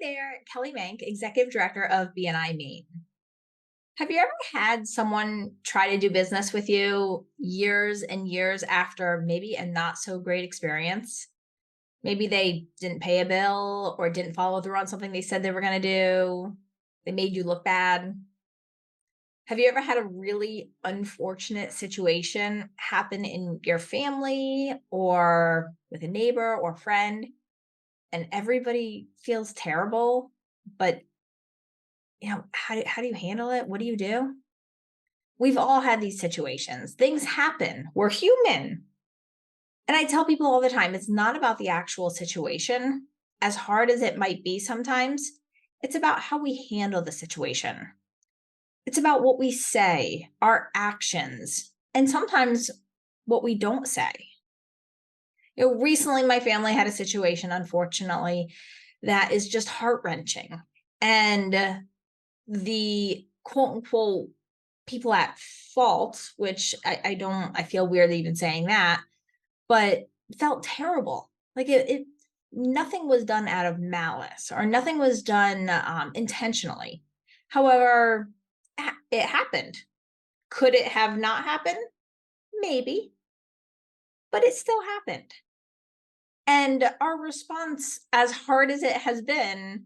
there, Kelly Mank, Executive Director of BNI Maine. Have you ever had someone try to do business with you years and years after maybe a not so great experience? Maybe they didn't pay a bill or didn't follow through on something they said they were going to do. They made you look bad. Have you ever had a really unfortunate situation happen in your family or with a neighbor or friend and everybody feels terrible, but how do you handle it? What do you do? We've all had these situations. Things happen. We're human. And I tell people all the time, it's not about the actual situation, as hard as it might be sometimes. It's about how we handle the situation. It's about what we say, our actions, and sometimes what we don't say. Recently my family had a situation, unfortunately, that is just heart-wrenching. And the quote unquote people at fault, which I don't, I feel weird even saying that, but felt terrible. Like nothing was done out of malice or nothing was done intentionally. However, it happened. Could it have not happened? Maybe, but it still happened. And our response, as hard as it has been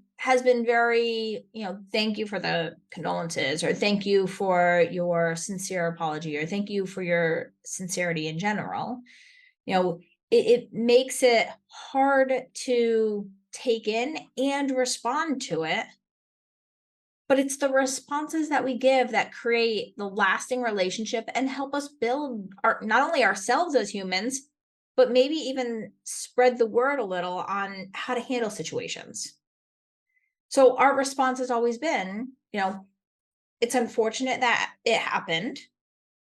very, thank you for the condolences, or thank you for your sincere apology, or thank you for your sincerity in general. You know, it makes it hard to take in and respond to it. But it's the responses that we give that create the lasting relationship and help us build our not only ourselves as humans, but maybe even spread the word a little on how to handle situations. So our response has always been, it's unfortunate that it happened.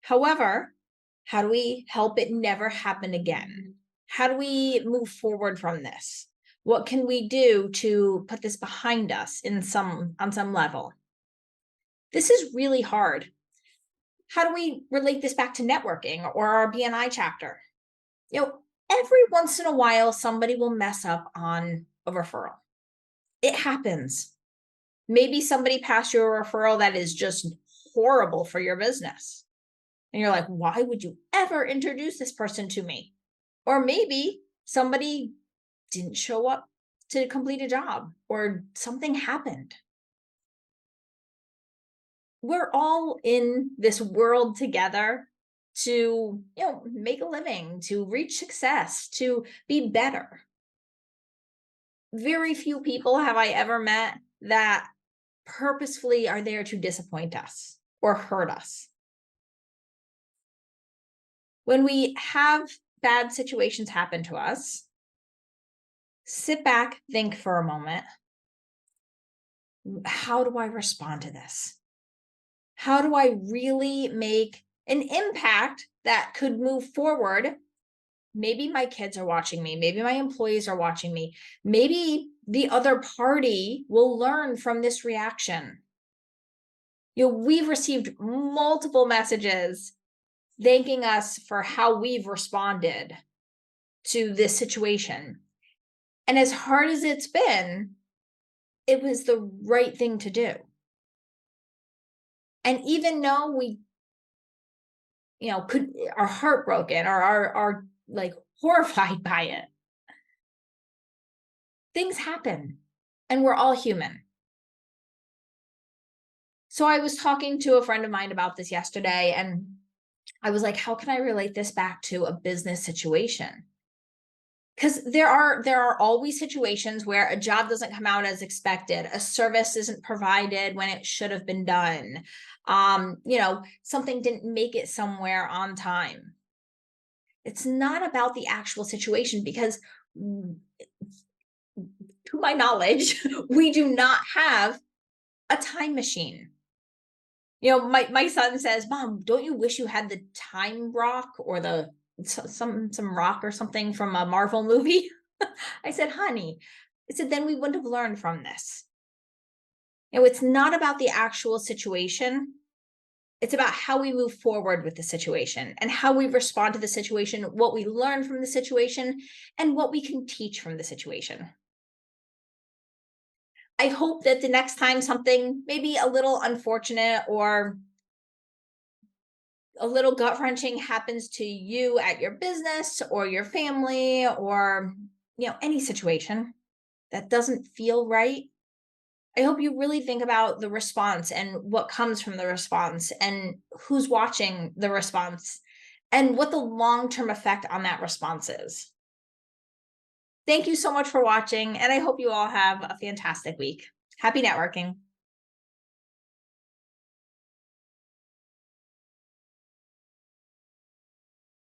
However, how do we help it never happen again? How do we move forward from this? What can we do to put this behind us on some level? This is really hard. How do we relate this back to networking or our BNI chapter? You know, every once in a while, somebody will mess up on a referral. It happens. Maybe somebody passed you a referral that is just horrible for your business. And you're like, why would you ever introduce this person to me? Or maybe somebody didn't show up to complete a job or something happened. We're all in this world together to, make a living, to reach success, to be better. Very few people have I ever met that purposefully are there to disappoint us or hurt us. When we have bad situations happen to us, sit back, think for a moment. How do I respond to this? How do I really make an impact that could move forward? Maybe my kids are watching me. Maybe my employees are watching me. Maybe the other party will learn from this reaction. We've received multiple messages thanking us for how we've responded to this situation. And as hard as it's been, it was the right thing to do. And even though we, could are heartbroken or are like horrified by it, things happen and we're all human. So I was talking to a friend of mine about this yesterday, and I was like, how can I relate this back to a business situation? Because there are always situations where a job doesn't come out as expected, a service isn't provided when it should have been done, something didn't make it somewhere on time. It's not about the actual situation because, to my knowledge, we do not have a time machine. My son says, "Mom, don't you wish you had the time rock or the some rock or something from a Marvel movie?" I said, "Honey," I said, "then we wouldn't have learned from this." It's not about the actual situation. It's about how we move forward with the situation and how we respond to the situation, what we learn from the situation, and what we can teach from the situation. I hope that the next time something maybe a little unfortunate or a little gut wrenching happens to you at your business or your family or, any situation that doesn't feel right, I hope you really think about the response and what comes from the response and who's watching the response and what the long-term effect on that response is. Thank you so much for watching, and I hope you all have a fantastic week. Happy networking.